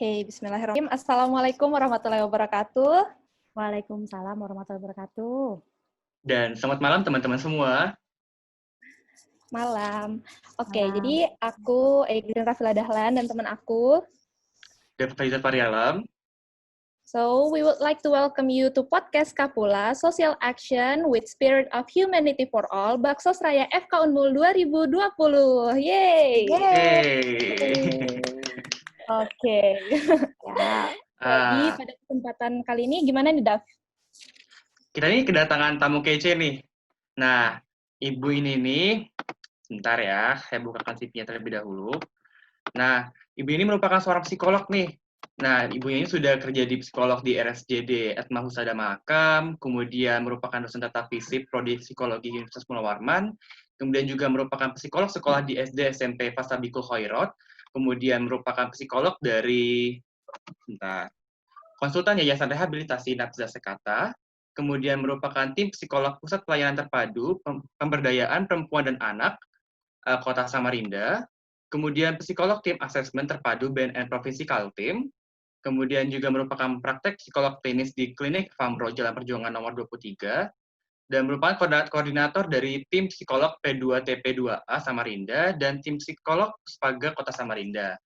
Oke, bismillahirrahmanirrahim. Assalamualaikum warahmatullahi wabarakatuh. Waalaikumsalam warahmatullahi wabarakatuh. Dan selamat malam teman-teman semua. Malam. Oke, Malam. jadi aku Egrin Rafila Dahlan dan teman aku. David Faiza Farialam. So, we would like to welcome you to podcast Kapula, Social Action with Spirit of Humanity for All, Baksos Raya FK Unmul 2020. Yeay! Oke. Ya. Jadi pada kesempatan kali ini gimana nih, Dav? Kita ini kedatangan tamu kece nih. Nah, ibu ini nih, bentar ya, saya bukakan CV-nya terlebih dahulu. Nah, ibu ini merupakan seorang psikolog nih. Nah, ibunya ini sudah kerja di psikolog di RSJD Atma Husada Mahakam, kemudian merupakan dosen tetap FISIP Prodi Psikologi Universitas Munawarman, kemudian juga merupakan psikolog sekolah di SD SMP Fastabikul Khairot, kemudian merupakan psikolog dari konsultan Yayasan Rehabilitasi Nafza Sekata, kemudian merupakan tim psikolog Pusat Pelayanan Terpadu Pemberdayaan Perempuan dan Anak Kota Samarinda, kemudian psikolog tim asesmen terpadu BNN Provinsi Kaltim, kemudian juga merupakan praktek psikolog klinis di Klinik Famro Jalan Perjuangan nomor 23, dan merupakan koordinator dari tim psikolog P2TP2A Samarinda dan tim psikolog Puspaga Kota Samarinda.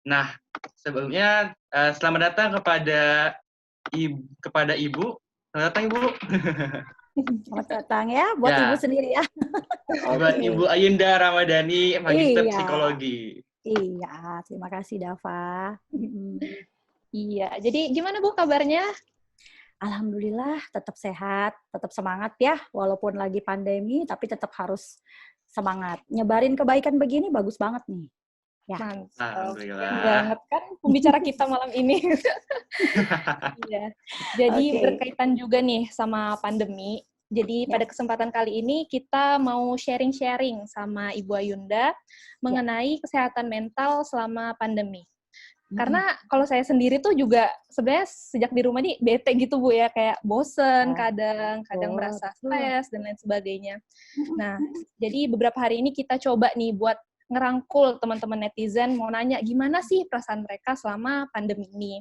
Nah, sebelumnya selamat datang kepada Ibu. Selamat datang Ibu. Selamat datang ya buat Ya. Ibu sendiri ya. Buat Ibu Ayunda Ramadhani, Magister Iya. Psikologi. Iya, terima kasih Dava. Iya, jadi gimana Bu kabarnya? Alhamdulillah tetap sehat, tetap semangat ya, walaupun lagi pandemi tapi tetap harus semangat. Nyebarin kebaikan begini bagus banget nih. Ya. Mantap. Alhamdulillah. Keren banget kan pembicara kita malam ini. Iya. Jadi berkaitan juga nih sama pandemi. Jadi pada kesempatan kali ini kita mau sharing-sharing sama Ibu Ayunda mengenai kesehatan mental selama pandemi. Karena kalau saya sendiri tuh juga sebenarnya sejak di rumah nih bete gitu Bu ya, kayak bosen kadang merasa stres dan lain sebagainya. Nah, jadi beberapa hari ini kita coba nih buat ngerangkul teman-teman netizen, mau nanya gimana sih perasaan mereka selama pandemi ini.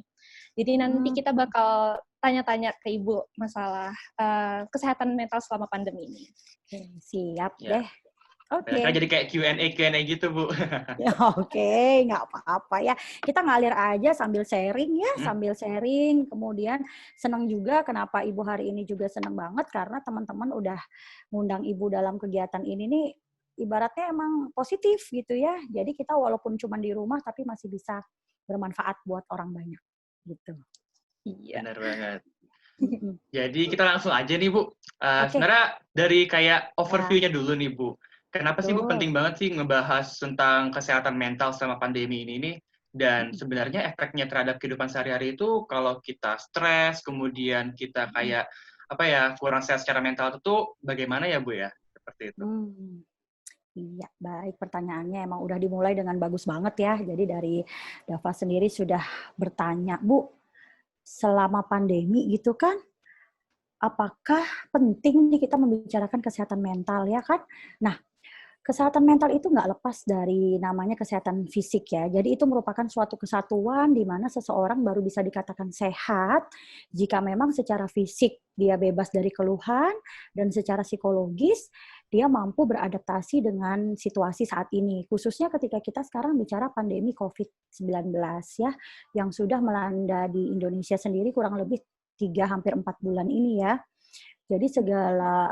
Jadi nanti kita bakal tanya-tanya ke Ibu masalah kesehatan mental selama pandemi ini. Oke, siap deh. Oke. Jadi kayak Q&A gitu, Bu. Ya, oke, nggak apa-apa ya. Kita ngalir aja sambil sharing ya, sambil sharing. Kemudian senang juga kenapa Ibu hari ini juga senang banget karena teman-teman udah ngundang Ibu dalam kegiatan ini nih ibaratnya emang positif gitu ya. Jadi kita walaupun cuma di rumah tapi masih bisa bermanfaat buat orang banyak gitu. Iya. Benar banget. Jadi kita langsung aja nih Bu. Sebenarnya dari kayak overview-nya dulu nih Bu. Kenapa sih Bu penting banget sih ngebahas tentang kesehatan mental selama pandemi ini nih? Dan sebenarnya efeknya terhadap kehidupan sehari-hari itu kalau kita stres, kemudian kita kayak kurang sehat secara mental itu bagaimana ya Bu ya? Seperti itu. Iya, baik pertanyaannya emang udah dimulai dengan bagus banget ya. Jadi dari Dava sendiri sudah bertanya, Bu, selama pandemi gitu kan, apakah penting nih kita membicarakan kesehatan mental ya kan? Nah, kesehatan mental itu nggak lepas dari namanya kesehatan fisik ya. Jadi itu merupakan suatu kesatuan di mana seseorang baru bisa dikatakan sehat jika memang secara fisik dia bebas dari keluhan dan secara psikologis dia mampu beradaptasi dengan situasi saat ini. Khususnya ketika kita sekarang bicara pandemi COVID-19 ya, yang sudah melanda di Indonesia sendiri kurang lebih 3 hampir 4 bulan ini ya. Jadi segala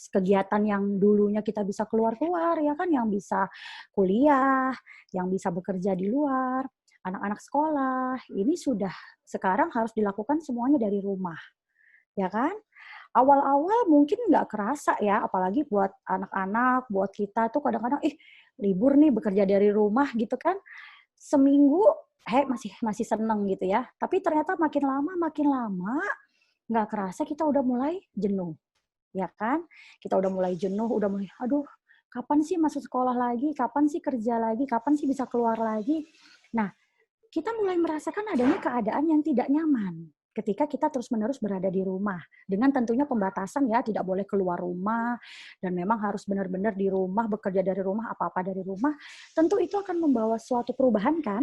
kegiatan yang dulunya kita bisa keluar-keluar ya kan, yang bisa kuliah, yang bisa bekerja di luar, anak-anak sekolah, ini sudah sekarang harus dilakukan semuanya dari rumah, ya kan? Awal-awal mungkin nggak kerasa ya, apalagi buat anak-anak, buat kita tuh kadang-kadang, libur nih bekerja dari rumah gitu kan, seminggu, masih seneng gitu ya. Tapi ternyata makin lama, nggak kerasa kita udah mulai jenuh, ya kan? Kita udah mulai jenuh, udah mulai, aduh, kapan sih masuk sekolah lagi? Kapan sih kerja lagi? Kapan sih bisa keluar lagi? Nah, kita mulai merasakan adanya keadaan yang tidak nyaman ketika kita terus-menerus berada di rumah. Dengan tentunya pembatasan ya, tidak boleh keluar rumah, dan memang harus benar-benar di rumah, bekerja dari rumah, apa-apa dari rumah. Tentu itu akan membawa suatu perubahan kan?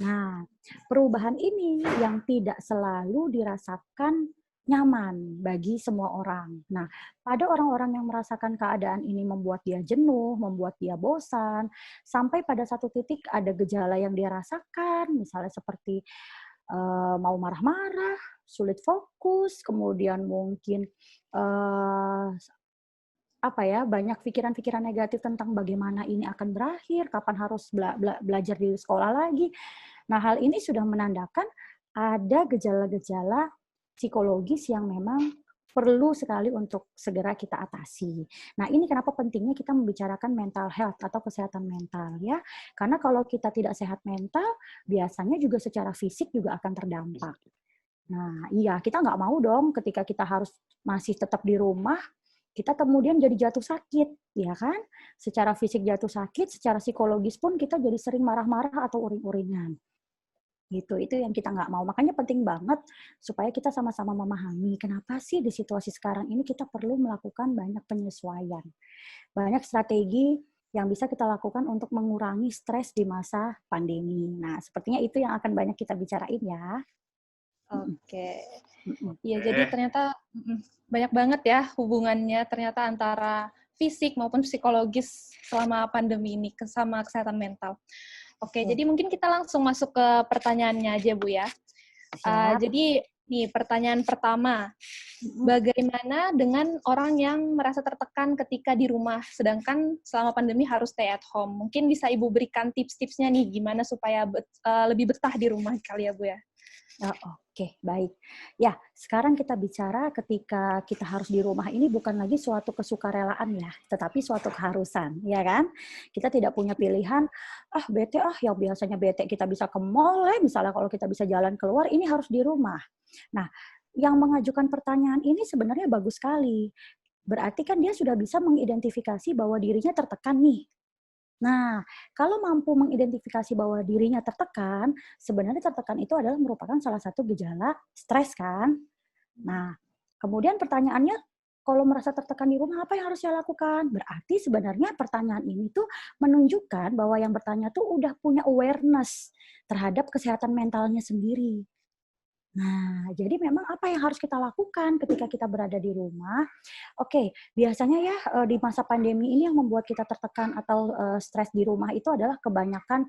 Nah, perubahan ini yang tidak selalu dirasakan nyaman bagi semua orang. Nah, pada orang-orang yang merasakan keadaan ini membuat dia jenuh, membuat dia bosan, sampai pada satu titik ada gejala yang dia rasakan, misalnya seperti mau marah-marah, sulit fokus, kemudian mungkin banyak pikiran-pikiran negatif tentang bagaimana ini akan berakhir, kapan harus belajar di sekolah lagi. Nah, hal ini sudah menandakan ada gejala-gejala psikologis yang memang perlu sekali untuk segera kita atasi. Nah, ini kenapa pentingnya kita membicarakan mental health atau kesehatan mental ya. Karena kalau kita tidak sehat mental, biasanya juga secara fisik juga akan terdampak. Nah, iya, kita nggak mau dong ketika kita harus masih tetap di rumah, kita kemudian jadi jatuh sakit, ya kan? Secara fisik jatuh sakit, secara psikologis pun kita jadi sering marah-marah atau uring-uringan. Gitu, itu yang kita nggak mau. Makanya penting banget supaya kita sama-sama memahami kenapa sih di situasi sekarang ini kita perlu melakukan banyak penyesuaian. Banyak strategi yang bisa kita lakukan untuk mengurangi stres di masa pandemi. Nah, sepertinya itu yang akan banyak kita bicarain ya. Oke. Iya, jadi ternyata banyak banget ya hubungannya ternyata antara fisik maupun psikologis selama pandemi ini sama kesehatan mental. Oke, jadi mungkin kita langsung masuk ke pertanyaannya aja, Bu ya. Jadi nih pertanyaan pertama, bagaimana dengan orang yang merasa tertekan ketika di rumah, sedangkan selama pandemi harus stay at home? Mungkin bisa Ibu berikan tips-tipsnya nih, gimana supaya lebih betah di rumah kali ya, Bu ya? Oke, baik. Ya, sekarang kita bicara ketika kita harus di rumah ini bukan lagi suatu kesukarelaan ya, tetapi suatu keharusan, ya kan? Kita tidak punya pilihan, bete yang biasanya bete kita bisa ke mall misalnya kalau kita bisa jalan keluar, ini harus di rumah. Nah, yang mengajukan pertanyaan ini sebenarnya bagus sekali. Berarti kan dia sudah bisa mengidentifikasi bahwa dirinya tertekan nih. Nah, kalau mampu mengidentifikasi bahwa dirinya tertekan, sebenarnya tertekan itu adalah merupakan salah satu gejala stres kan? Nah, kemudian pertanyaannya, kalau merasa tertekan di rumah, apa yang harus saya lakukan? Berarti sebenarnya pertanyaan ini tuh menunjukkan bahwa yang bertanya tuh udah punya awareness terhadap kesehatan mentalnya sendiri. Nah, jadi memang apa yang harus kita lakukan ketika kita berada di rumah? Oke, biasanya ya di masa pandemi ini yang membuat kita tertekan atau stres di rumah itu adalah kebanyakan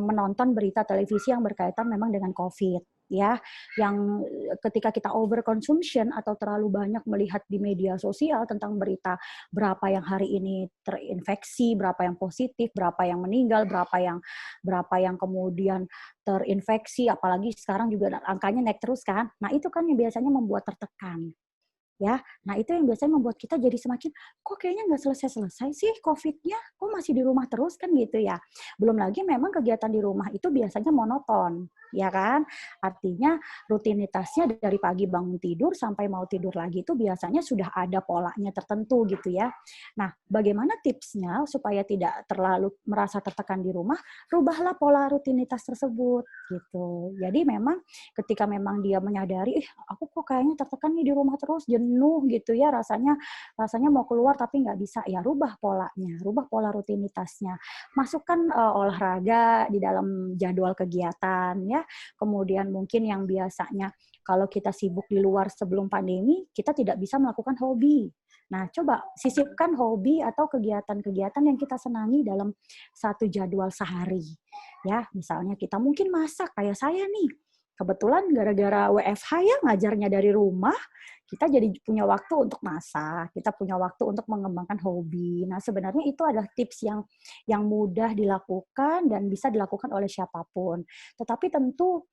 menonton berita televisi yang berkaitan memang dengan COVID ya, yang ketika kita overconsumption atau terlalu banyak melihat di media sosial tentang berita berapa yang hari ini terinfeksi, berapa yang positif, berapa yang meninggal, berapa yang kemudian terinfeksi, apalagi sekarang juga angkanya naik terus kan. Nah, itu kan yang biasanya membuat tertekan. Ya, nah itu yang biasanya membuat kita jadi semakin, kok kayaknya nggak selesai-selesai sih COVID-nya, kok masih di rumah terus kan gitu ya. Belum lagi memang kegiatan di rumah itu biasanya monoton, ya kan? Artinya rutinitasnya dari pagi bangun tidur sampai mau tidur lagi itu biasanya sudah ada polanya tertentu gitu ya. Nah, bagaimana tipsnya supaya tidak terlalu merasa tertekan di rumah? Rubahlah pola rutinitas tersebut gitu. Jadi memang ketika memang dia menyadari, aku kok kayaknya tertekan nih di rumah terus, jenuh gitu ya, rasanya mau keluar tapi nggak bisa, ya rubah polanya, rubah pola rutinitasnya. Masukkan olahraga di dalam jadwal kegiatan ya. Kemudian mungkin yang biasanya kalau kita sibuk di luar sebelum pandemi, kita tidak bisa melakukan hobi. Nah, coba sisipkan hobi atau kegiatan-kegiatan yang kita senangi dalam satu jadwal sehari. Ya, misalnya kita mungkin masak kayak saya nih. Kebetulan gara-gara WFH ya ngajarnya dari rumah, kita jadi punya waktu untuk masak, kita punya waktu untuk mengembangkan hobi. Nah, sebenarnya itu adalah tips yang mudah dilakukan dan bisa dilakukan oleh siapapun. Tetapi tentu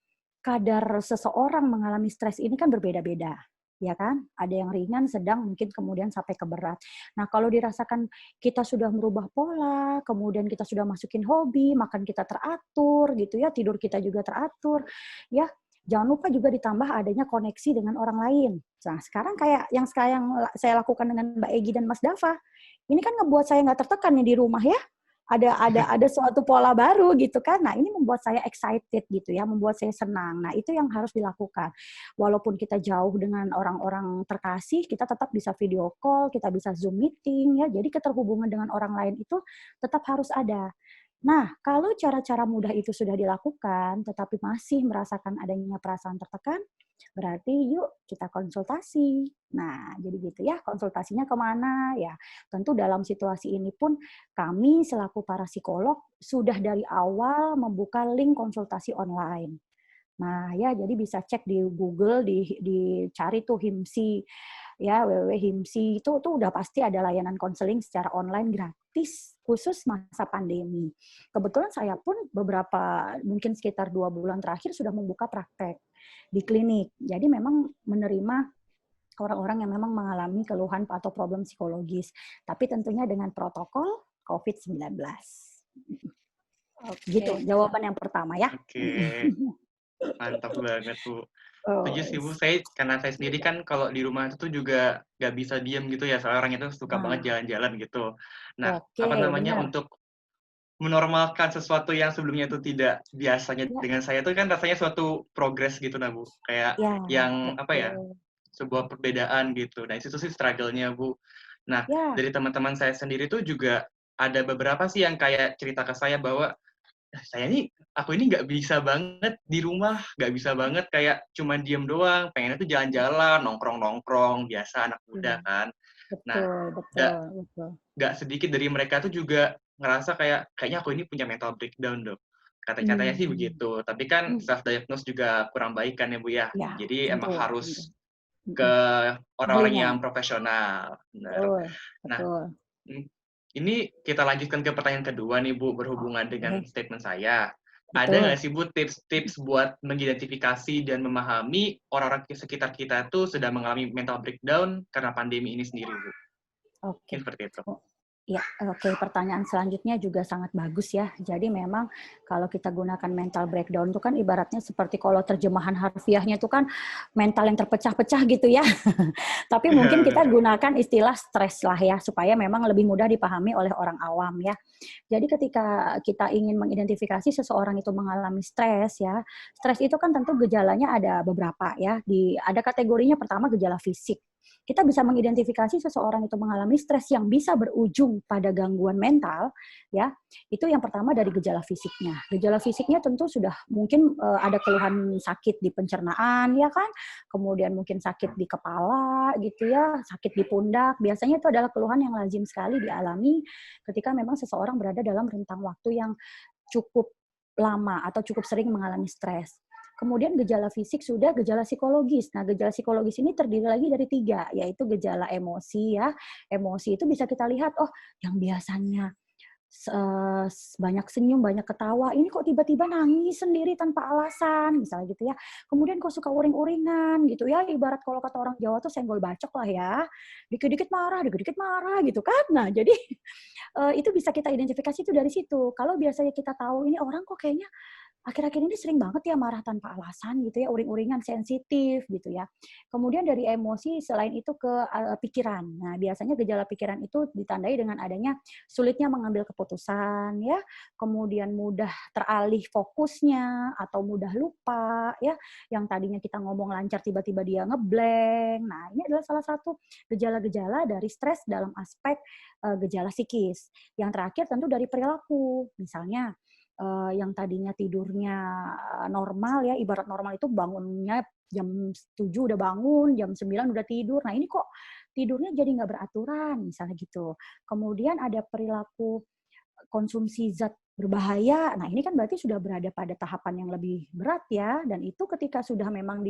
kadar seseorang mengalami stres ini kan berbeda-beda, ya kan? Ada yang ringan, sedang, mungkin kemudian sampai ke berat. Nah, kalau dirasakan kita sudah merubah pola, kemudian kita sudah masukin hobi, makan kita teratur gitu ya, tidur kita juga teratur, ya. Jangan lupa juga ditambah adanya koneksi dengan orang lain. Nah, sekarang kayak yang sekarang saya lakukan dengan Mbak Egi dan Mas Dava, ini kan ngebuat saya nggak tertekan nih di rumah ya. Ada suatu pola baru gitu kan. Nah, ini membuat saya excited gitu ya, membuat saya senang. Nah, itu yang harus dilakukan. Walaupun kita jauh dengan orang-orang terkasih, kita tetap bisa video call, kita bisa Zoom meeting ya. Jadi keterhubungan dengan orang lain itu tetap harus ada. Nah, kalau cara-cara mudah itu sudah dilakukan, tetapi masih merasakan adanya perasaan tertekan, berarti yuk kita konsultasi. Nah, jadi gitu ya, konsultasinya kemana? Ya, tentu dalam situasi ini pun kami selaku para psikolog sudah dari awal membuka link konsultasi online. Nah, ya jadi bisa cek di Google, dicari tuh HIMSI, ya www.himsi itu tuh udah pasti ada layanan konseling secara online gratis khusus masa pandemi. Kebetulan saya pun beberapa, mungkin sekitar 2 bulan terakhir sudah membuka praktek di klinik. Jadi memang menerima orang-orang yang memang mengalami keluhan atau problem psikologis. Tapi tentunya dengan protokol COVID-19. Gitu, jawaban yang pertama ya. Oke. Mantap banget, Bu. Oh, Setuju sih, Bu. Karena saya sendiri iya. kan kalau di rumah itu tuh juga nggak bisa diem gitu ya, soalnya orang itu suka banget Nah, jalan-jalan gitu. Nah, oke, benar. untuk menormalkan sesuatu yang sebelumnya itu tidak biasanya Ya, dengan saya itu kan rasanya suatu progres gitu nah, Bu. Kayak ya, yang apa ya, betul. sebuah perbedaan gitu. Nah, itu sih struggle-nya, Bu. Nah, Ya, dari teman-teman saya sendiri tuh juga ada beberapa sih yang kayak cerita ke saya bahwa aku ini nggak bisa banget di rumah, nggak bisa banget kayak cuma diem doang, pengennya tuh jalan-jalan, nongkrong-nongkrong, biasa anak muda iya, kan. Nah, betul, nggak betul, betul. nggak sedikit dari mereka tuh juga ngerasa kayaknya aku ini punya mental breakdown dong. Kata-katanya sih Hmm. begitu. Tapi kan Hmm. self diagnose juga kurang baik kan ya Bu ya. Ya, Jadi tentu, emang tentu. harus ke Mm-mm. orang-orang Ahlinya, yang profesional. Benar. betul, Nah, betul. Hmm, ini kita lanjutkan ke pertanyaan kedua nih, Bu, berhubungan dengan Oke, statement saya. Ada betul. nggak sih, Bu, tips-tips buat mengidentifikasi dan memahami orang-orang di sekitar kita tuh sedang mengalami mental breakdown karena pandemi ini sendiri, Bu? Mungkin Oke. seperti itu. Ya, oke. Pertanyaan selanjutnya juga sangat bagus ya. Jadi memang kalau kita gunakan mental breakdown itu kan ibaratnya seperti kalau terjemahan harfiahnya itu kan mental yang terpecah-pecah gitu ya. Tapi mungkin kita gunakan istilah stres lah ya, supaya memang lebih mudah dipahami oleh orang awam ya. Jadi ketika kita ingin mengidentifikasi seseorang itu mengalami stres ya, stres itu kan tentu gejalanya ada beberapa ya. Ada kategorinya, pertama gejala fisik. Kita bisa mengidentifikasi seseorang itu mengalami stres yang bisa berujung pada gangguan mental, ya. Itu yang pertama dari gejala fisiknya. Gejala fisiknya tentu sudah mungkin ada keluhan sakit di pencernaan, ya kan? Kemudian mungkin sakit di kepala, gitu ya, sakit di pundak. Biasanya itu adalah keluhan yang lazim sekali dialami ketika memang seseorang berada dalam rentang waktu yang cukup lama atau cukup sering mengalami stres. Kemudian gejala fisik sudah, gejala psikologis. Nah, gejala psikologis ini terdiri lagi dari 3, yaitu gejala emosi ya. Emosi itu bisa kita lihat, oh yang biasanya banyak senyum, banyak ketawa, ini kok tiba-tiba nangis sendiri tanpa alasan, misalnya gitu ya. Kemudian kok suka uring-uringan gitu ya, ibarat kalau kata orang Jawa tuh senggol bacok lah ya. Dikit-dikit marah gitu kan. Nah, jadi itu bisa kita identifikasi itu dari situ. Kalau biasanya kita tahu ini orang kok kayaknya akhir-akhir ini sering banget ya marah tanpa alasan gitu ya, uring-uringan, sensitif gitu ya. Kemudian dari emosi selain itu ke pikiran. Nah, biasanya gejala pikiran itu ditandai dengan adanya sulitnya mengambil keputusan ya, kemudian mudah teralih fokusnya atau mudah lupa ya, yang tadinya kita ngomong lancar tiba-tiba dia ngeblank. Nah, ini adalah salah satu gejala-gejala dari stres dalam aspek gejala psikis. Yang terakhir tentu dari perilaku. Misalnya yang tadinya tidurnya normal ya, ibarat normal itu bangunnya jam 7 udah bangun, jam 9 udah tidur. Nah, ini kok tidurnya jadi nggak beraturan, misalnya gitu. Kemudian ada perilaku konsumsi zat berbahaya. Nah, ini kan berarti sudah berada pada tahapan yang lebih berat ya. Dan itu ketika sudah memang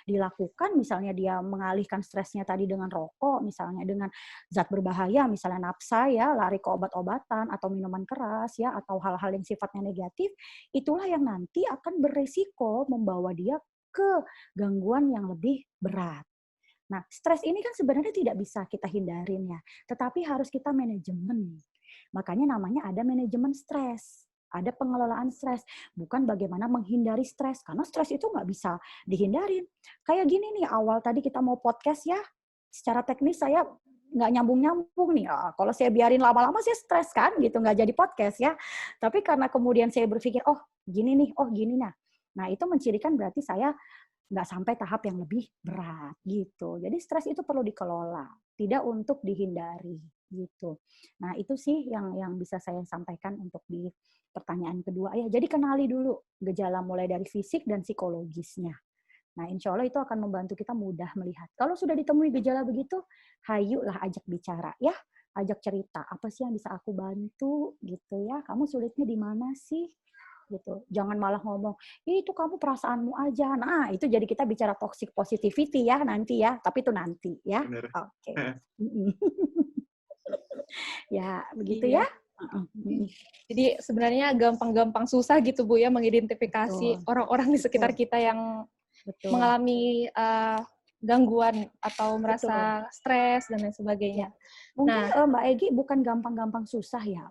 dilakukan, misalnya dia mengalihkan stresnya tadi dengan rokok, misalnya dengan zat berbahaya, misalnya nafsa ya, lari ke obat-obatan atau minuman keras ya, atau hal-hal yang sifatnya negatif, itulah yang nanti akan beresiko membawa dia ke gangguan yang lebih berat. Nah, stres ini kan sebenarnya tidak bisa kita hindarin ya, tetapi harus kita manajemen. Makanya namanya ada manajemen stres, ada pengelolaan stres, bukan bagaimana menghindari stres, karena stres itu nggak bisa dihindarin. Kayak gini nih, awal tadi kita mau podcast ya, secara teknis saya nggak nyambung-nyambung nih. Kalau saya biarin lama-lama saya stres kan, gitu, nggak jadi podcast ya. Tapi karena kemudian saya berpikir, oh gini nih, oh gini nah. Nah, itu mencirikan berarti saya nggak sampai tahap yang lebih berat gitu. Jadi stres itu perlu dikelola, tidak untuk dihindari gitu. Nah, itu sih yang bisa saya sampaikan untuk di pertanyaan kedua ya. Jadi kenali dulu gejala mulai dari fisik dan psikologisnya. Nah, insya Allah itu akan membantu kita mudah melihat. Kalau sudah ditemui gejala begitu, hayulah ajak bicara ya, ajak cerita. Apa sih yang bisa aku bantu gitu ya? Kamu sulitnya di mana sih? Gitu. Jangan malah ngomong, itu kamu perasaanmu aja. Nah, itu jadi kita bicara toxic positivity ya nanti ya, tapi itu nanti ya. Oke. Okay. Ya, begitu ya. Jadi sebenarnya gampang-gampang susah gitu Bu ya mengidentifikasi orang-orang di sekitar kita yang mengalami gangguan atau merasa stres dan lain sebagainya. Mungkin Mbak Egi bukan gampang-gampang susah ya.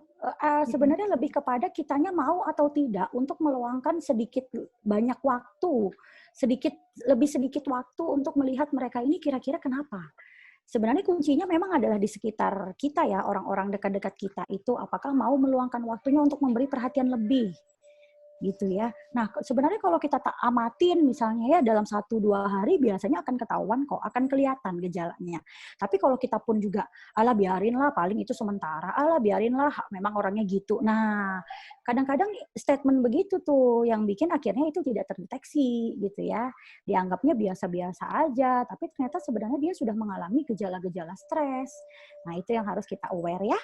Sebenarnya lebih kepada kitanya mau atau tidak untuk meluangkan sedikit banyak waktu, lebih sedikit waktu untuk melihat mereka ini kira-kira kenapa. Sebenarnya kuncinya memang adalah di sekitar kita ya, orang-orang dekat-dekat kita itu apakah mau meluangkan waktunya untuk memberi perhatian lebih. Gitu ya. Nah, sebenarnya kalau kita tak amatin misalnya ya dalam 1-2 hari biasanya akan ketahuan kok, akan kelihatan gejalanya. Tapi kalau kita pun juga, alah biarinlah paling itu sementara, alah biarinlah memang orangnya gitu. Nah, kadang-kadang statement begitu tuh yang bikin akhirnya itu tidak terdeteksi gitu ya. Dianggapnya biasa-biasa aja, tapi ternyata sebenarnya dia sudah mengalami gejala-gejala stres. Nah, itu yang harus kita aware ya.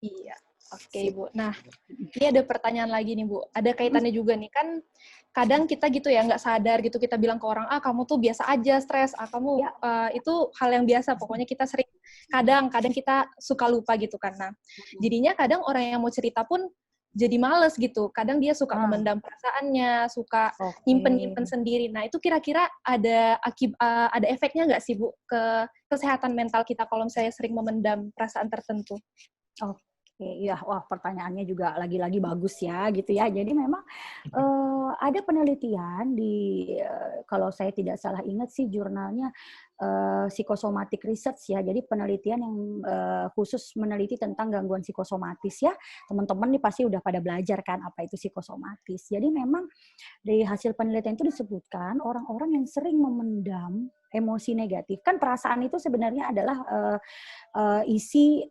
Iya. Oke, Bu. Nah, ini ada pertanyaan lagi nih, Bu. Ada kaitannya juga nih, kan kadang kita gitu ya, nggak sadar gitu, kita bilang ke orang, kamu tuh biasa aja stres, kamu itu hal yang biasa, pokoknya kita sering, kadang kita suka lupa gitu kan. Nah, jadinya kadang orang yang mau cerita pun jadi males gitu. Kadang dia suka memendam perasaannya, suka nyimpen sendiri. Nah, itu kira-kira ada efeknya nggak sih, Bu, ke kesehatan mental kita kalau misalnya sering memendam perasaan tertentu? Ya, wah pertanyaannya juga lagi-lagi bagus ya, gitu ya. Jadi memang ada penelitian kalau saya tidak salah ingat sih jurnalnya Psychosomatic Research ya. Jadi penelitian yang khusus meneliti tentang gangguan psikosomatis ya. Teman-teman nih pasti udah pada belajar kan apa itu psikosomatis. Jadi memang dari hasil penelitian itu disebutkan orang-orang yang sering memendam emosi negatif. Kan perasaan itu sebenarnya adalah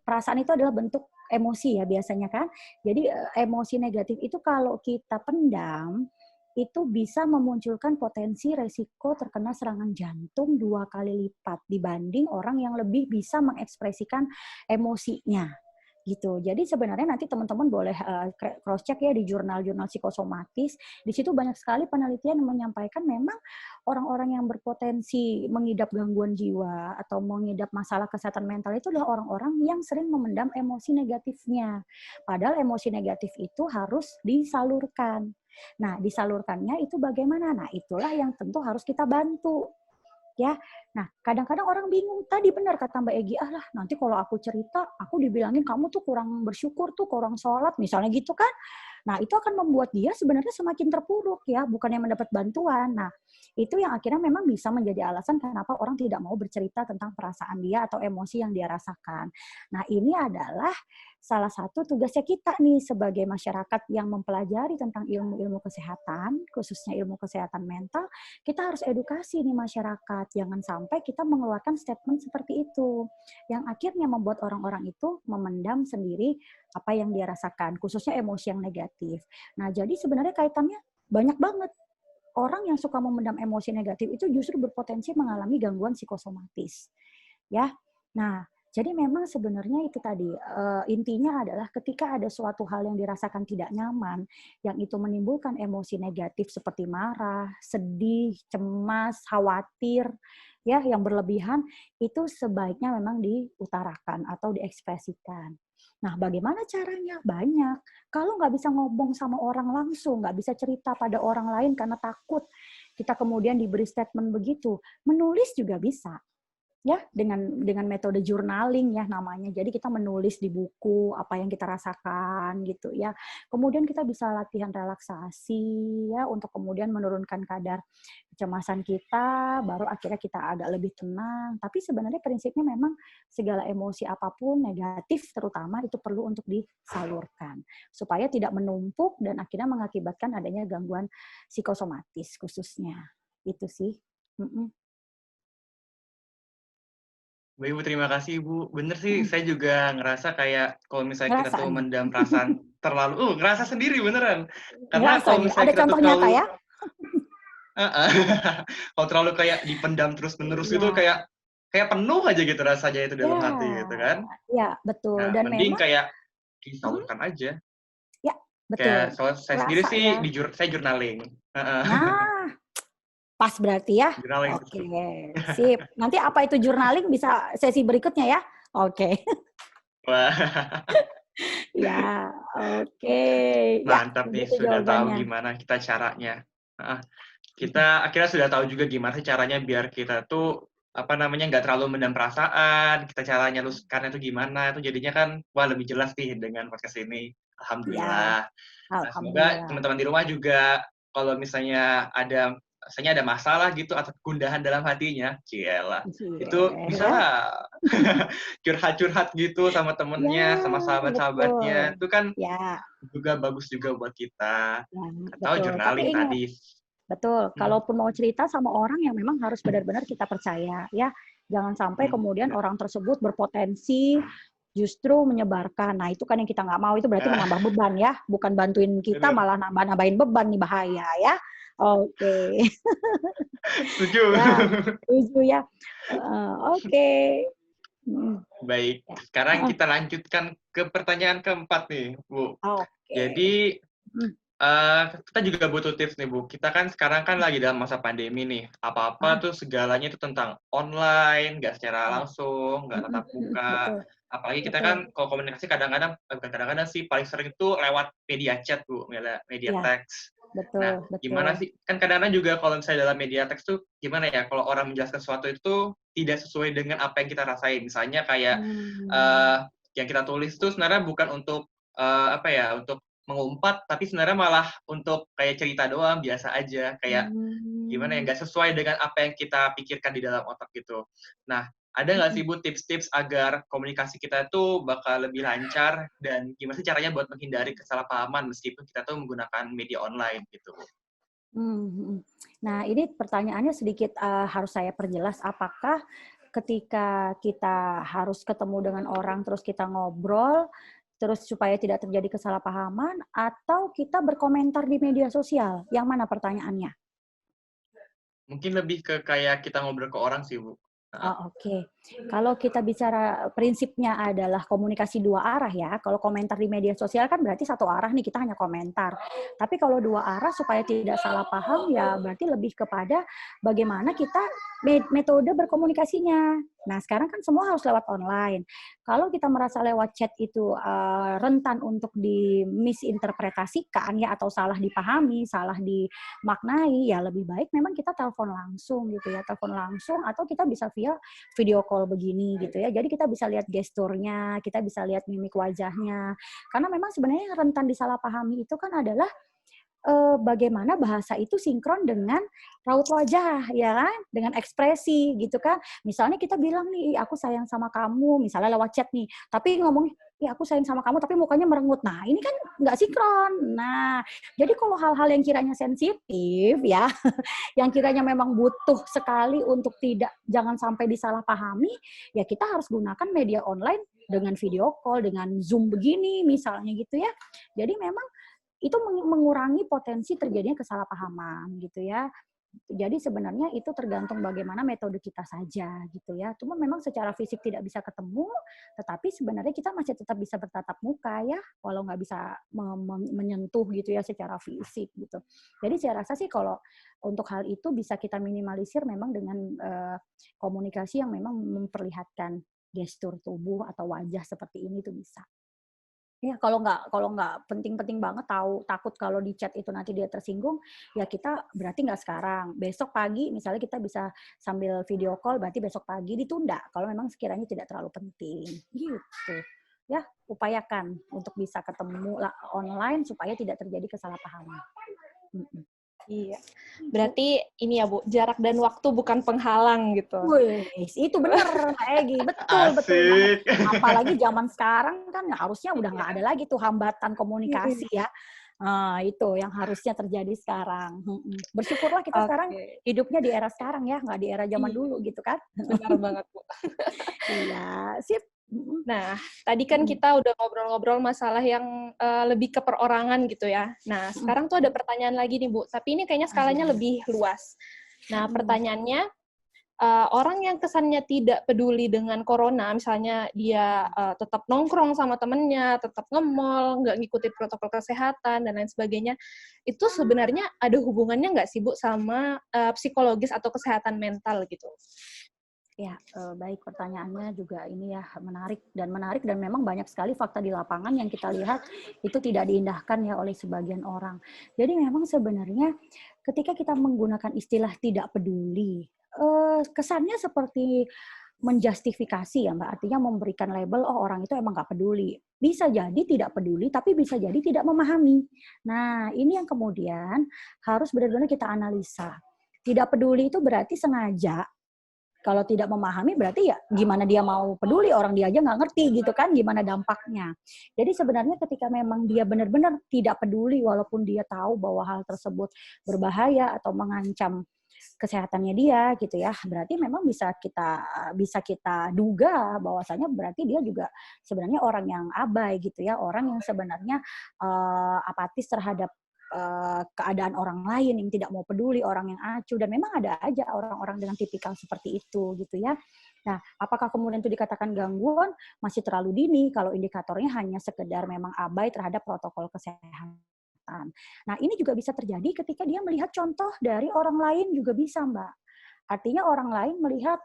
perasaan itu adalah bentuk emosi ya biasanya kan. Jadi emosi negatif itu kalau kita pendam itu bisa memunculkan potensi resiko terkena serangan jantung 2 kali lipat dibanding orang yang lebih bisa mengekspresikan emosinya. Gitu. Jadi sebenarnya nanti teman-teman boleh cross check ya di jurnal-jurnal psikosomatis. Di situ banyak sekali penelitian yang menyampaikan memang orang-orang yang berpotensi mengidap gangguan jiwa atau mengidap masalah kesehatan mental itu adalah orang-orang yang sering memendam emosi negatifnya. Padahal emosi negatif itu harus disalurkan. Nah, disalurkannya itu bagaimana? Nah, itulah yang tentu harus kita bantu. Ya, nah kadang-kadang orang bingung. Tadi benar kata Mbak Egi, nanti kalau aku cerita, aku dibilangin kamu tuh kurang bersyukur tuh, kurang sholat, misalnya gitu kan. Nah itu akan membuat dia sebenarnya semakin terpuruk ya, bukannya mendapat bantuan. Nah itu yang akhirnya memang bisa menjadi alasan kenapa orang tidak mau bercerita tentang perasaan dia atau emosi yang dia rasakan. Nah ini adalah salah satu tugasnya kita nih sebagai masyarakat yang mempelajari tentang ilmu-ilmu kesehatan, khususnya ilmu kesehatan mental, kita harus edukasi nih masyarakat. Jangan sampai kita mengeluarkan statement seperti itu, yang akhirnya membuat orang-orang itu memendam sendiri apa yang dia rasakan, khususnya emosi yang negatif. Nah, jadi sebenarnya kaitannya banyak banget. Orang yang suka memendam emosi negatif itu justru berpotensi mengalami gangguan psikosomatis. Ya. Nah, Jadi memang sebenarnya itu tadi, intinya adalah ketika ada suatu hal yang dirasakan tidak nyaman, yang itu menimbulkan emosi negatif seperti marah, sedih, cemas, khawatir, ya yang berlebihan, itu sebaiknya memang diutarakan atau diekspresikan. Nah, bagaimana caranya? Banyak. Kalau nggak bisa ngomong sama orang langsung, nggak bisa cerita pada orang lain karena takut, kita kemudian diberi statement begitu, menulis juga bisa. Ya, dengan metode journaling ya namanya. Jadi kita menulis di buku apa yang kita rasakan gitu ya. Kemudian kita bisa latihan relaksasi ya untuk kemudian menurunkan kadar kecemasan kita, baru akhirnya kita agak lebih tenang. Tapi sebenarnya prinsipnya memang segala emosi apapun negatif terutama itu perlu untuk disalurkan supaya tidak menumpuk dan akhirnya mengakibatkan adanya gangguan psikosomatis khususnya. Itu sih. Baik, Ibu, terima kasih, Ibu. Bener sih, saya juga ngerasa kayak kalau misalnya kita tuh Ngerasa nih. mendam perasaan terlalu, ngerasa sendiri beneran. Karena Ngerasa kalau nih, misalnya ada kita tuh contoh nyata terlalu, ya? kalau terlalu kayak dipendam terus-menerus itu Iya, kayak penuh aja gitu rasanya itu dalam hati gitu ya, kan. ya betul. Nah, Dan mending memang, kayak mhm, disalurkan aja. ya Kayak betul. soal saya sendiri Kerasa sih ya. saya journaling. Heeh. Nah, pas berarti ya. Journaling. Oke, sip. Nanti apa itu journaling bisa sesi berikutnya ya. Oke, Wah, ya, oke, ya mantap nih, begitu sudah tahu jawabannya. gimana kita caranya. Heeh. Kita akhirnya sudah tahu juga gimana sih caranya biar kita tuh apa namanya nggak terlalu mendam perasaan, kita caranya luluskannya itu gimana, itu jadinya kan wah lebih jelas nih dengan podcast ini. Ya, Alhamdulillah. Nah, semoga alhamdulillah. teman-teman di rumah juga kalau misalnya ada masalah gitu atau kegundahan dalam hatinya, cielah, itu Iya, bisa ya, curhat-curhat gitu sama ya, temennya, sama sahabat-sahabatnya, betul. itu kan Ya, juga bagus juga buat kita. ya, Atau betul. Tapi journaling ingat, tadi. betul, Mhm, kalaupun mau cerita sama orang yang memang harus benar-benar kita percaya, ya. Jangan sampai kemudian bener. orang tersebut berpotensi justru menyebarkan. Nah, itu kan yang kita nggak mau, itu berarti Ah, menambah beban ya, bukan bantuin kita bener. malah nambah-nambahin beban nih, bahaya ya. Oke. Setuju. Ya, setuju ya. Heeh, oke. Mhm, Baik, ya. sekarang Heeh, kita lanjutkan ke pertanyaan keempat nih, Bu. oke. Jadi, Mhm, kita juga butuh tips nih, Bu. Kita kan sekarang kan lagi dalam masa pandemi nih. Apa-apa heeh, tuh segalanya itu tentang online, nggak secara ya. langsung, nggak tatap muka. Betul, Apalagi kita betul. kan kalau komunikasi kadang-kadang, bukan kadang-kadang sih, paling sering itu lewat media chat, Bu, media Ya, teks. betul, Nah, betul. gimana sih, kan kadang-kadang juga kalau misalnya dalam media teks tuh, gimana ya, kalau orang menjelaskan sesuatu itu tidak sesuai dengan apa yang kita rasain. Misalnya kayak, Hmm. eee, yang kita tulis tuh sebenarnya bukan untuk, apa ya, untuk mengumpat, tapi sebenarnya malah untuk kayak cerita doang, biasa aja. Kayak gimana ya, Hmm. nggak sesuai dengan apa yang kita pikirkan di dalam otak gitu. Nah, ada nggak sih Bu tips-tips agar komunikasi kita itu bakal lebih lancar dan gimana sih caranya buat menghindari kesalahpahaman meskipun kita tuh menggunakan media online gitu? Mhm. Nah, ini pertanyaannya sedikit, harus saya perjelas. Apakah ketika kita harus ketemu dengan orang, terus kita ngobrol, terus supaya tidak terjadi kesalahpahaman, atau kita berkomentar di media sosial? Yang mana pertanyaannya? Mungkin lebih ke kayak kita ngobrol ke orang sih, Bu. Heeh. Oh, oke. Kalau kita bicara prinsipnya adalah komunikasi dua arah ya. Kalau komentar di media sosial kan berarti satu arah nih, kita hanya komentar. Tapi kalau dua arah supaya tidak salah paham ya berarti lebih kepada bagaimana kita metode berkomunikasinya. Nah, sekarang kan semua harus lewat online. Kalau kita merasa lewat chat itu rentan untuk dimisinterpretasikan ya atau salah dipahami, salah dimaknai, ya lebih baik memang kita telepon langsung gitu ya, telepon langsung atau kita bisa via video call begini gitu ya. Jadi kita bisa lihat gesturnya, kita bisa lihat mimik wajahnya. Karena memang sebenarnya yang rentan disalahpahami itu kan adalah bagaimana bahasa itu sinkron dengan raut wajah, ya kan? Dengan ekspresi gitu kan. Misalnya kita bilang nih, "Ih, aku sayang sama kamu," misalnya lewat chat nih, tapi ngomongnya, "Ih, aku sayang sama kamu," tapi mukanya merengut. Nah, ini kan nggak sinkron. Nah, jadi kalau hal-hal yang kiranya sensitif ya, yang kiranya memang butuh sekali untuk jangan sampai disalahpahami, ya kita harus gunakan media online dengan video call, dengan Zoom begini misalnya gitu ya. Jadi memang itu mengurangi potensi terjadinya kesalahpahaman gitu ya. Jadi sebenarnya itu tergantung bagaimana metode kita saja gitu ya. Cuma memang secara fisik tidak bisa ketemu, tetapi sebenarnya kita masih tetap bisa bertatap muka ya, walau nggak bisa menyentuh gitu ya secara fisik gitu. Jadi saya rasa sih kalau untuk hal itu bisa kita minimalisir memang dengan komunikasi yang memang memperlihatkan gestur tubuh atau wajah seperti ini tuh bisa. Ya, kalau nggak penting-penting banget takut kalau di chat itu nanti dia tersinggung, ya kita berarti nggak sekarang. Besok pagi misalnya kita bisa sambil video call, berarti besok pagi ditunda kalau memang sekiranya tidak terlalu penting. Gitu. Ya, upayakan untuk bisa ketemu online supaya tidak terjadi kesalahpahaman. Iya. Berarti ini ya Bu, jarak dan waktu bukan penghalang gitu. Wih, itu bener Mbak Egi, betul banget. Apalagi zaman sekarang kan harusnya udah nggak ada lagi tuh hambatan komunikasi ya. Nah, itu yang harusnya terjadi sekarang. Bersyukurlah kita sekarang hidupnya di era sekarang ya, nggak di era zaman dulu gitu kan. Benar banget Bu. Iya, sip. Nah, tadi kan kita udah ngobrol-ngobrol masalah yang lebih ke perorangan gitu ya. Nah, sekarang tuh ada pertanyaan lagi nih Bu, tapi ini kayaknya skalanya lebih luas. Nah, pertanyaannya, orang yang kesannya tidak peduli dengan corona, misalnya dia tetap nongkrong sama temennya, tetap nge-mall, nggak ngikutin protokol kesehatan, dan lain sebagainya, itu sebenarnya ada hubungannya nggak sih Bu sama psikologis atau kesehatan mental gitu? Ya, baik, pertanyaannya juga ini ya menarik dan memang banyak sekali fakta di lapangan yang kita lihat itu tidak diindahkan ya oleh sebagian orang. Jadi memang sebenarnya ketika kita menggunakan istilah tidak peduli, kesannya seperti menjustifikasi ya Mbak, artinya memberikan label, oh orang itu emang nggak peduli. Bisa jadi tidak peduli, tapi bisa jadi tidak memahami. Nah, ini yang kemudian harus benar-benar kita analisa. Tidak peduli itu berarti sengaja. Kalau tidak memahami berarti ya gimana dia mau peduli, orang dia aja nggak ngerti gitu kan gimana dampaknya. Jadi sebenarnya ketika memang dia benar-benar tidak peduli walaupun dia tahu bahwa hal tersebut berbahaya atau mengancam kesehatannya dia gitu ya, berarti memang bisa kita duga bahwasanya berarti dia juga sebenarnya orang yang abai gitu ya, orang yang sebenarnya apatis terhadap keadaan orang lain, yang tidak mau peduli, orang yang acuh, dan memang ada aja orang-orang dengan tipikal seperti itu gitu ya. Nah, apakah kemudian itu dikatakan gangguan? Masih terlalu dini kalau indikatornya hanya sekedar memang abai terhadap protokol kesehatan. Nah, ini juga bisa terjadi ketika dia melihat contoh dari orang lain juga bisa, Mbak. Artinya orang lain melihat,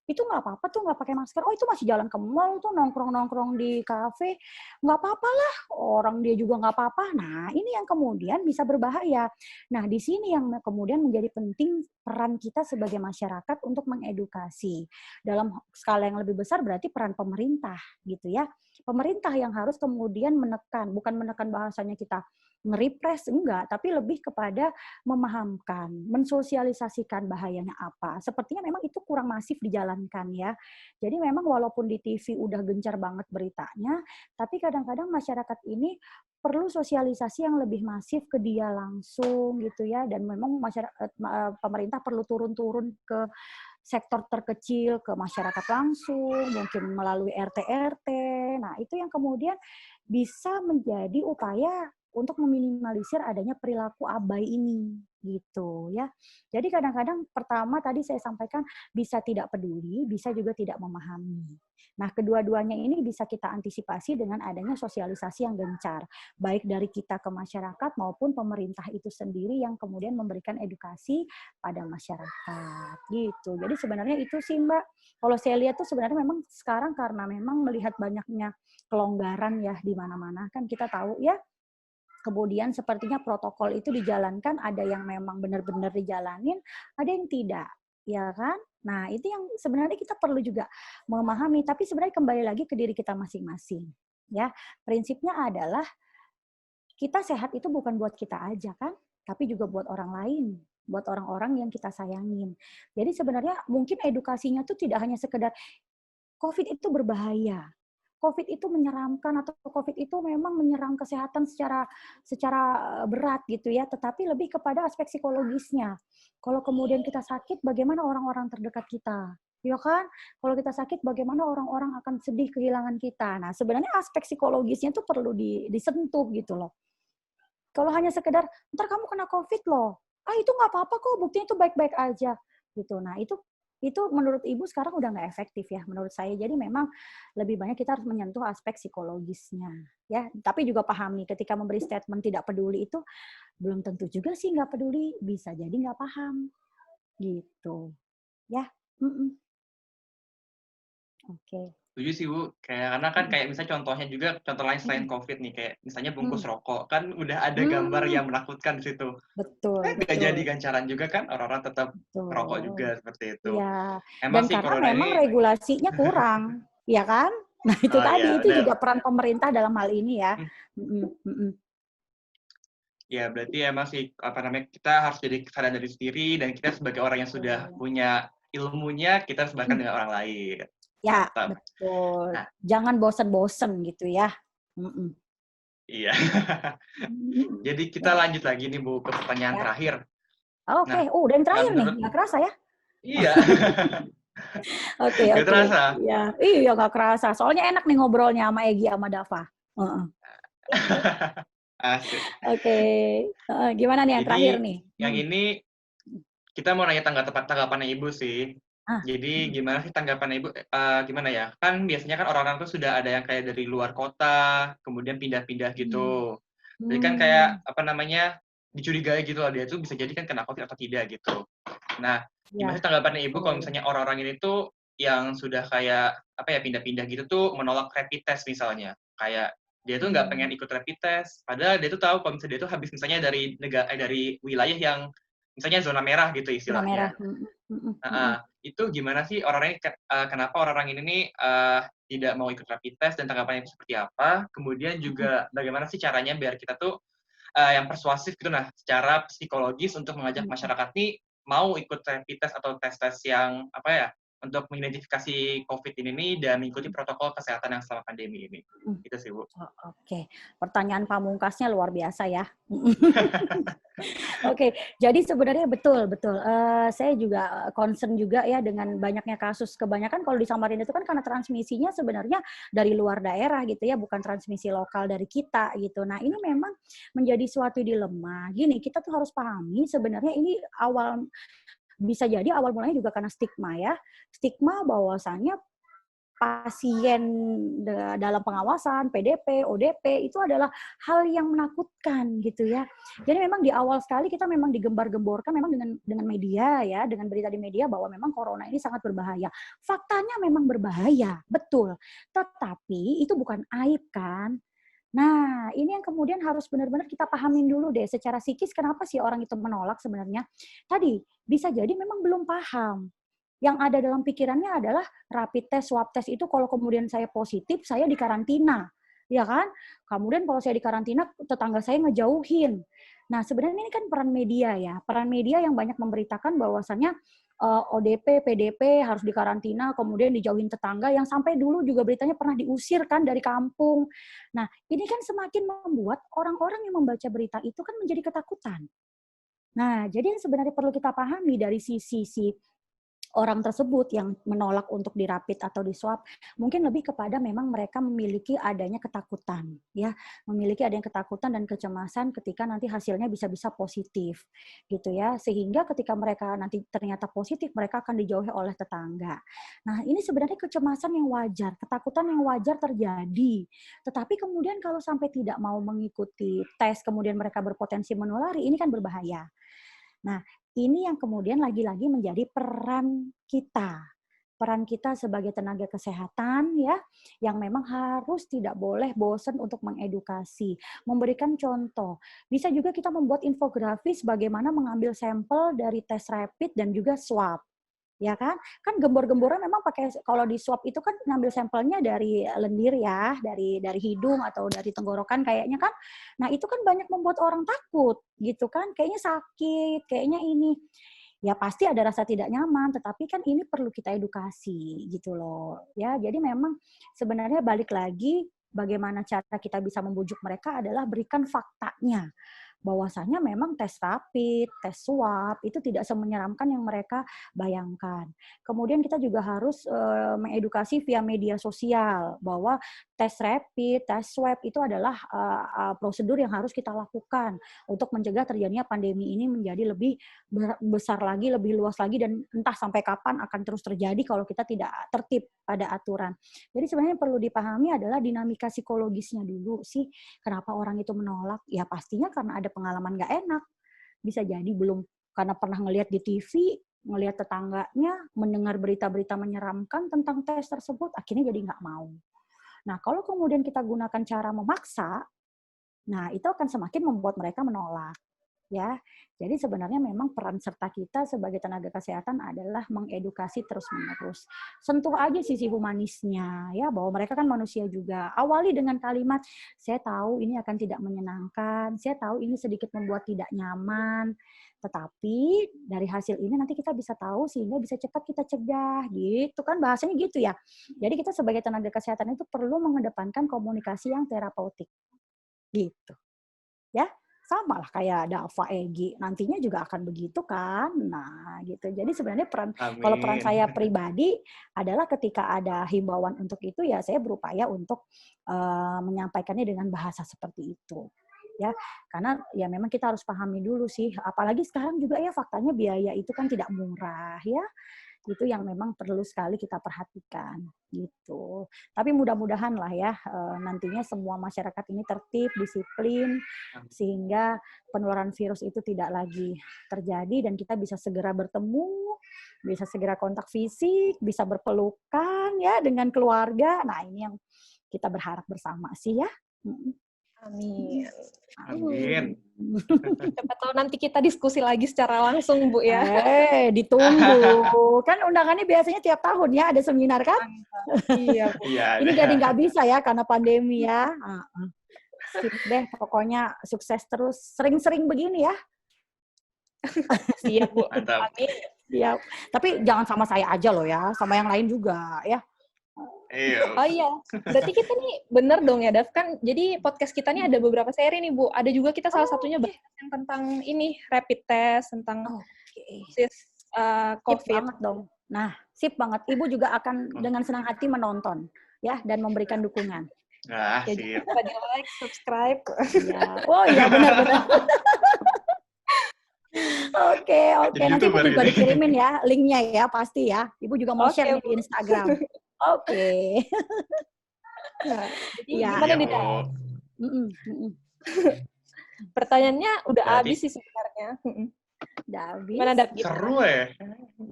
itu nggak apa-apa tuh nggak pakai masker. Oh, itu masih jalan ke mall tuh, nongkrong-nongkrong di kafe. Nggak apa-apa lah, orang dia juga nggak apa-apa. Nah, ini yang kemudian bisa berbahaya. Nah, di sini yang kemudian menjadi penting peran kita sebagai masyarakat untuk mengedukasi. Dalam skala yang lebih besar berarti peran pemerintah gitu ya. Pemerintah yang harus kemudian menekan, bukan menekan bahasanya kita nge-repress, enggak, tapi lebih kepada memahamkan, mensosialisasikan bahayanya apa. Sepertinya memang itu kurang masif dijalankan ya. Jadi memang walaupun di TV udah gencar banget beritanya, tapi kadang-kadang masyarakat ini perlu sosialisasi yang lebih masif ke dia langsung gitu ya. Dan memang pemerintah perlu turun-turun ke sektor terkecil, ke masyarakat langsung, mungkin melalui RT-RT. Nah, itu yang kemudian bisa menjadi upaya untuk meminimalisir adanya perilaku abai ini gitu ya. Jadi kadang-kadang pertama tadi saya sampaikan bisa tidak peduli, bisa juga tidak memahami. Nah, kedua-duanya ini bisa kita antisipasi dengan adanya sosialisasi yang gencar, baik dari kita ke masyarakat maupun pemerintah itu sendiri yang kemudian memberikan edukasi pada masyarakat gitu. Jadi sebenarnya itu sih Mbak, kalau saya lihat tuh sebenarnya memang sekarang karena memang melihat banyaknya kelonggaran ya di mana-mana, kan kita tahu ya. Kemudian sepertinya protokol itu dijalankan, ada yang memang benar-benar dijalanin, ada yang tidak, ya kan? Nah, itu yang sebenarnya kita perlu juga memahami, tapi sebenarnya kembali lagi ke diri kita masing-masing. Ya, prinsipnya adalah kita sehat itu bukan buat kita aja kan, tapi juga buat orang lain, buat orang-orang yang kita sayangin. Jadi sebenarnya mungkin edukasinya tuh tidak hanya sekedar COVID itu berbahaya, COVID itu menyeramkan atau COVID itu memang menyerang kesehatan secara berat gitu ya, tetapi lebih kepada aspek psikologisnya. Kalau kemudian kita sakit, bagaimana orang-orang terdekat kita? Ya kan? Kalau kita sakit, bagaimana orang-orang akan sedih kehilangan kita? Nah, sebenarnya aspek psikologisnya itu perlu disentuh gitu loh. Kalau hanya sekedar, ntar kamu kena COVID loh, itu nggak apa-apa kok, buktinya itu baik-baik aja gitu. Nah itu menurut Ibu sekarang udah nggak efektif ya menurut saya. Jadi memang lebih banyak kita harus menyentuh aspek psikologisnya ya. Tapi juga pahami ketika memberi statement tidak peduli itu belum tentu juga sih nggak peduli, bisa jadi nggak paham gitu ya. Oke. Setuju sih Bu, karena kan kayak misalnya contohnya juga, contoh lain selain COVID nih, kayak misalnya bungkus rokok, kan udah ada gambar yang menakutkan di situ. Betul, Nggak jadi betul. gancaran juga kan, orang-orang tetap merokok juga, Betul. seperti itu. Iya. Emang Dan sih karena corona memang ini, regulasinya kurang, ya kan? Nah itu oh tadi, ya itu benar. juga peran pemerintah dalam hal ini ya. Ya berarti emang sih, apa namanya, kita harus jadi sadar dari sendiri, dan kita sebagai orang yang sudah punya ilmunya, kita sebarkan dengan orang lain. Ya, Mantap. betul. Nah, Jangan bosen-bosen gitu ya. iya. Jadi kita Ya, lanjut lagi nih Bu, ke pertanyaan ya. terakhir. Oke, Nah, dan terakhir nih, menurut, nggak kerasa ya? iya, Oke, nggak oke. terasa. Iya, nggak kerasa. Soalnya enak nih ngobrolnya sama Egi sama Dava. Asik. Oke. Gimana nih yang Jadi terakhir nih? yang ini kita mau nanya tanggapannya Ibu sih. Ah. Jadi gimana sih tanggapan Ibu? Gimana ya? Kan biasanya kan orang-orang tuh sudah ada yang kayak dari luar kota, kemudian pindah-pindah gitu. Jadi kan kayak apa namanya, dicurigai gitu loh, dia tuh bisa jadi kan kena COVID atau tidak gitu. Nah, gimana Ya. sih tanggapannya Ibu kalau misalnya orang-orang ini tuh yang sudah kayak apa ya, pindah-pindah gitu tuh menolak rapid test misalnya. Kayak dia tuh nggak pengen ikut rapid test, padahal dia tuh tahu kalau misalnya dia tuh habis misalnya dari dari wilayah yang misalnya zona merah gitu Zona merah. istilahnya. Itu gimana sih orang-orang kenapa orang-orang ini nih tidak mau ikut rapid test, dan tanggapannya itu seperti apa? Kemudian juga bagaimana sih caranya biar kita tuh yang persuasif gitu, nah, secara psikologis untuk mengajak masyarakat nih mau ikut rapid test atau tes-tes yang apa ya, untuk mengidentifikasi COVID ini nih dan mengikuti protokol kesehatan yang selama pandemi ini. Itu sih Bu. Oke, pertanyaan pamungkasnya luar biasa ya. Oke, jadi sebenarnya betul. Saya juga concern juga ya dengan banyaknya kasus. Kebanyakan kalau di Samarinda itu kan karena transmisinya sebenarnya dari luar daerah gitu ya, bukan transmisi lokal dari kita gitu. Nah ini memang menjadi suatu dilema. Gini, kita tuh harus pahami sebenarnya ini bisa jadi awal mulanya juga karena stigma ya. Stigma bahwasannya pasien dalam pengawasan, PDP, ODP, itu adalah hal yang menakutkan gitu ya. Jadi memang di awal sekali kita memang digembar-gemborkan memang dengan media ya, dengan berita di media bahwa memang corona ini sangat berbahaya. Faktanya memang berbahaya, betul. Tetapi itu bukan aib kan. Nah, ini yang kemudian harus benar-benar kita pahamin dulu deh secara psikis kenapa sih orang itu menolak sebenarnya. Tadi bisa jadi memang belum paham. Yang ada dalam pikirannya adalah rapid test, swab test itu kalau kemudian saya positif, saya dikarantina. Ya kan? Kemudian kalau saya dikarantina, tetangga saya ngejauhin. Nah, sebenarnya ini kan peran media ya. Peran media yang banyak memberitakan bahwasannya ODP, PDP harus dikarantina, kemudian dijauhin tetangga yang sampai dulu juga beritanya pernah diusir kan dari kampung. Nah, ini kan semakin membuat orang-orang yang membaca berita itu kan menjadi ketakutan. Nah, jadi yang sebenarnya perlu kita pahami dari sisi orang tersebut yang menolak untuk dirapit atau diswab, mungkin lebih kepada memang mereka memiliki adanya ketakutan, ya, memiliki adanya ketakutan dan kecemasan ketika nanti hasilnya bisa-bisa positif, gitu ya, sehingga ketika mereka nanti ternyata positif, mereka akan dijauhi oleh tetangga. Nah, ini sebenarnya kecemasan yang wajar, ketakutan yang wajar terjadi, tetapi kemudian kalau sampai tidak mau mengikuti tes, kemudian mereka berpotensi menulari, ini kan berbahaya. Nah, ini yang kemudian lagi-lagi menjadi peran kita. Peran kita sebagai tenaga kesehatan ya, yang memang harus tidak boleh bosan untuk mengedukasi, memberikan contoh. Bisa juga kita membuat infografis bagaimana mengambil sampel dari tes rapid dan juga swab. Ya kan? Kan gembor-gemboran memang pakai, kalau di swab itu kan ngambil sampelnya dari lendir ya, dari hidung atau dari tenggorokan kayaknya kan. Nah, itu kan banyak membuat orang takut gitu kan, kayaknya sakit, kayaknya ini. Ya pasti ada rasa tidak nyaman, tetapi kan ini perlu kita edukasi gitu loh. Ya, jadi memang sebenarnya balik lagi bagaimana cara kita bisa membujuk mereka adalah berikan faktanya. bahwasanya memang tes rapid, tes swab itu tidak semenyeramkan yang mereka bayangkan. Kemudian kita juga harus mengedukasi via media sosial bahwa tes rapid, tes swab itu adalah prosedur yang harus kita lakukan untuk mencegah terjadinya pandemi ini menjadi lebih besar lagi, lebih luas lagi, dan entah sampai kapan akan terus terjadi kalau kita tidak tertib pada aturan. Jadi sebenarnya perlu dipahami adalah dinamika psikologisnya dulu sih. Kenapa orang itu menolak? Ya pastinya karena ada pengalaman nggak enak. Bisa jadi belum karena pernah ngelihat di TV, ngelihat tetangganya, mendengar berita-berita menyeramkan tentang tes tersebut, akhirnya jadi nggak mau. Nah, kalau kemudian kita gunakan cara memaksa, nah itu akan semakin membuat mereka menolak. Ya, jadi sebenarnya memang peran serta kita sebagai tenaga kesehatan adalah mengedukasi terus-menerus. Sentuh aja sisi humanisnya, ya, bahwa mereka kan manusia juga. Awali dengan kalimat, saya tahu ini akan tidak menyenangkan, saya tahu ini sedikit membuat tidak nyaman, tetapi dari hasil ini nanti kita bisa tahu sehingga bisa cepat kita cegah, gitu kan bahasanya gitu ya. Jadi kita sebagai tenaga kesehatan itu perlu mengedepankan komunikasi yang terapeutik, gitu. Ya, sama lah kayak Dava, Egy, nantinya juga akan begitu kan. Nah, gitu. Jadi sebenarnya kalau peran saya pribadi adalah ketika ada himbauan untuk itu, ya saya berupaya untuk menyampaikannya dengan bahasa seperti itu. Ya, karena ya memang kita harus pahami dulu sih, apalagi sekarang juga ya faktanya biaya itu kan tidak murah ya. Itu yang memang perlu sekali kita perhatikan gitu. Tapi mudah-mudahan lah ya nantinya semua masyarakat ini tertib, disiplin, sehingga penularan virus itu tidak lagi terjadi dan kita bisa segera bertemu, bisa segera kontak fisik, bisa berpelukan ya dengan keluarga. Nah, ini yang kita berharap bersama sih ya. Amin. Amin. Siapa tahu nanti kita diskusi lagi secara langsung, Bu ya. Ditunggu. Kan undangannya biasanya tiap tahun ya, ada seminar kan? Iya, Bu. Ini jadi nggak bisa ya karena pandemi ya. Sip deh, pokoknya sukses terus. Sering-sering begini ya. Siap, Bu. Mantap. Amin. Siap. Tapi jangan sama saya aja loh ya, sama yang lain juga ya. Oh iya, berarti kita nih bener dong ya, Dav, kan jadi podcast kita nih ada beberapa seri nih, Bu. Ada juga kita salah satunya bahas yang tentang ini, rapid test, tentang COVID. Sip banget dong. Nah, sip banget. Ibu juga akan dengan senang hati menonton ya dan memberikan dukungan. Nah, jadi sip. lupa di like, subscribe. Ya. Oh iya, benar-benar. Oke. Nanti Ibu juga dikirimin ya linknya ya, pasti ya. Ibu juga mau share nih di Instagram. Oke. Nah, jadi ya. gimana nih, Dav? Pertanyaannya udah habis sih sebenarnya. Udah habis. Gimana, Dav? Seru ya.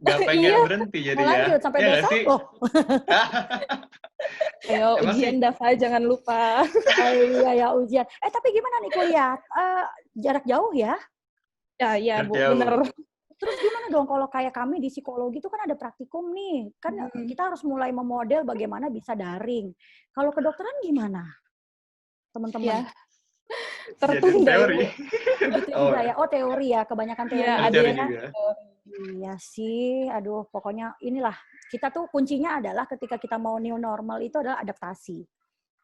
Gak pengen berhenti jadi ya. Lanjut sampai besok loh. Ayo ujian, Dav, jangan lupa. Iya ya ujian. Tapi gimana nih kuliah? Jarak jauh ya? Ya, Bu, bener. Terus gimana dong kalau kayak kami di psikologi itu kan ada praktikum nih. Kan kita harus mulai memodel bagaimana bisa daring. Kalau kedokteran gimana? Teman-teman. Ya. Tertunda teori. Begitu juga ya. Oh, teori ya, kebanyakan teori. Ya, ada teori yang juga. Iya sih. Aduh, pokoknya inilah. Kita tuh kuncinya adalah ketika kita mau new normal itu adalah adaptasi.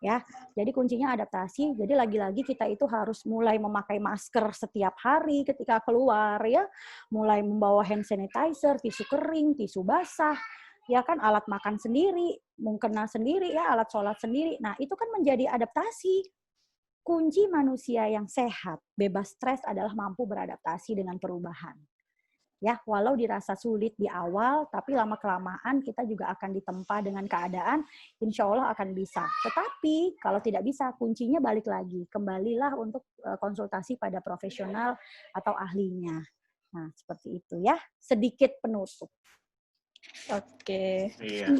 Ya, jadi kuncinya adaptasi. Jadi lagi-lagi kita itu harus mulai memakai masker setiap hari ketika keluar ya, mulai membawa hand sanitizer, tisu kering, tisu basah, ya kan, alat makan sendiri, mukena sendiri ya, alat sholat sendiri. Nah, itu kan menjadi adaptasi. Kunci manusia yang sehat, bebas stres adalah mampu beradaptasi dengan perubahan. Ya, walau dirasa sulit di awal, tapi lama-kelamaan kita juga akan ditempa dengan keadaan, insya Allah akan bisa. Tetapi kalau tidak bisa, kuncinya balik lagi. Kembalilah untuk konsultasi pada profesional atau ahlinya. Nah, seperti itu ya. Sedikit penutup. Oke. Iya.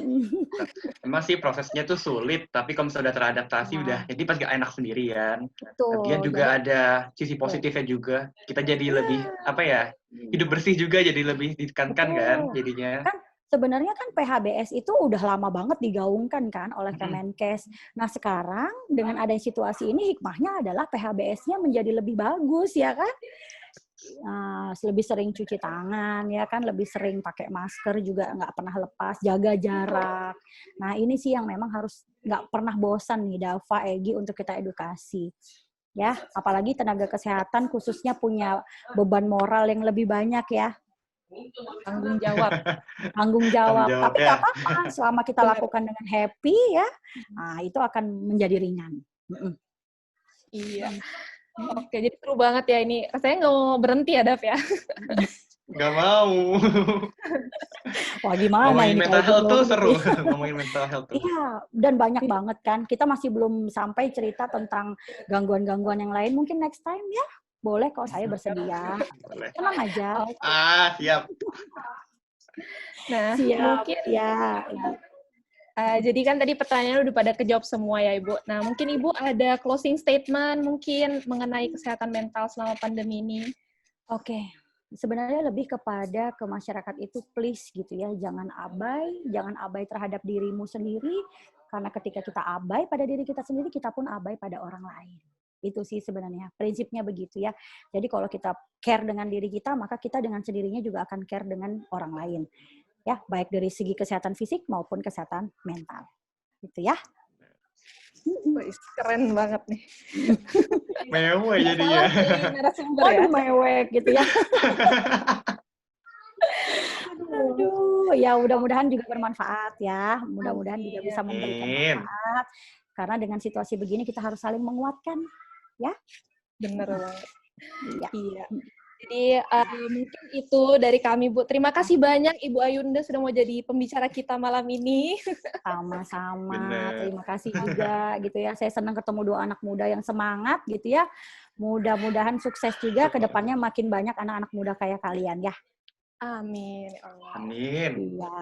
Emang sih prosesnya tuh sulit, tapi kalau misalnya udah teradaptasi udah, jadi pas gak enak sendirian. Kemudian juga ada sisi positifnya juga. Kita jadi lebih hidup bersih juga, jadi lebih ditekankan kan jadinya. Kan sebenarnya kan PHBS itu udah lama banget digaungkan kan oleh Kemenkes. Nah sekarang dengan adanya situasi ini hikmahnya adalah PHBS-nya menjadi lebih bagus ya kan. Lebih sering cuci tangan ya kan, lebih sering pakai masker juga, nggak pernah lepas, jaga jarak. Nah ini sih yang memang harus nggak pernah bosan nih Dava, Egy untuk kita edukasi Ya, apalagi tenaga kesehatan khususnya punya beban moral yang lebih banyak ya. Tanggung jawab. Tanggung Tanggung jawab. jawab Tapi ya. nggak apa-apa, selama kita Benar. lakukan dengan happy ya, nah itu akan menjadi ringan. Iya. Oke, jadi seru banget ya ini. Rasanya nggak mau berhenti ya, Dav ya? Nggak mau. Wah gimana Ngomongin ini mental kalau health tuh belum seru. gitu ya. Ngomongin mental health tuh. Iya, dan banyak banget kan. Kita masih belum sampai cerita tentang gangguan-gangguan yang lain. Mungkin next time ya. Boleh kok, saya bersedia. Boleh. Tenang aja. Siap. Nah, Siap, mungkin ya. jadi kan tadi pertanyaan udah pada kejawab semua ya, Ibu. Nah, mungkin Ibu ada closing statement mungkin mengenai kesehatan mental selama pandemi ini. Oke. Sebenarnya lebih kepada ke masyarakat itu please gitu ya, jangan abai terhadap dirimu sendiri, karena ketika kita abai pada diri kita sendiri, kita pun abai pada orang lain. Itu sih sebenarnya, prinsipnya begitu ya. Jadi kalau kita care dengan diri kita, maka kita dengan sendirinya juga akan care dengan orang lain. Ya, baik dari segi kesehatan fisik maupun kesehatan mental. Gitu ya. Wih, keren banget nih. Mewah Nggak jadinya. salah nih narasumber ya. Waduh, mewek gitu ya. Aduh, ya mudah-mudahan juga bermanfaat ya. Mudah-mudahan juga bisa memberikan Amin. manfaat. Karena dengan situasi begini kita harus saling menguatkan, ya. Bener banget. Iya. Iya. Jadi mungkin itu dari kami, Bu. Terima kasih banyak Ibu Ayunda sudah mau jadi pembicara kita malam ini. Sama-sama. Bener. Terima kasih juga gitu ya. Saya senang ketemu dua anak muda yang semangat gitu ya. Mudah-mudahan sukses juga ke depannya makin banyak anak-anak muda kayak kalian ya. Amin. Ya Allah. Amin. Iya.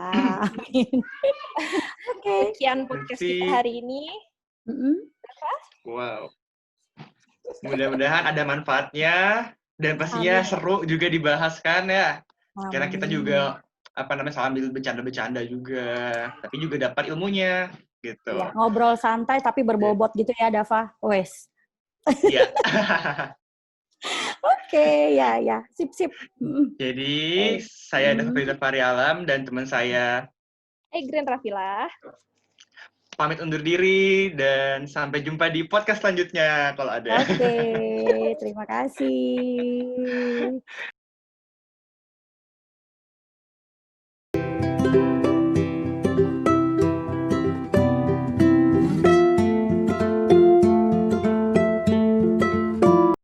Amin. Oke. Sekian podcast kita hari ini. Wow. Mudah-mudahan ada manfaatnya dan pastinya Amin. seru juga dibahas kan ya. Karena kita Amin. juga sambil bercanda-bercanda juga, tapi juga dapat ilmunya gitu. Ya, ngobrol santai tapi berbobot gitu ya, Dava. Wes. Iya. Oke, ya. Sip. Jadi, saya David Farialam dan teman saya Egren Rafila. pamit undur diri dan sampai jumpa di podcast selanjutnya kalau ada. Oke, terima kasih.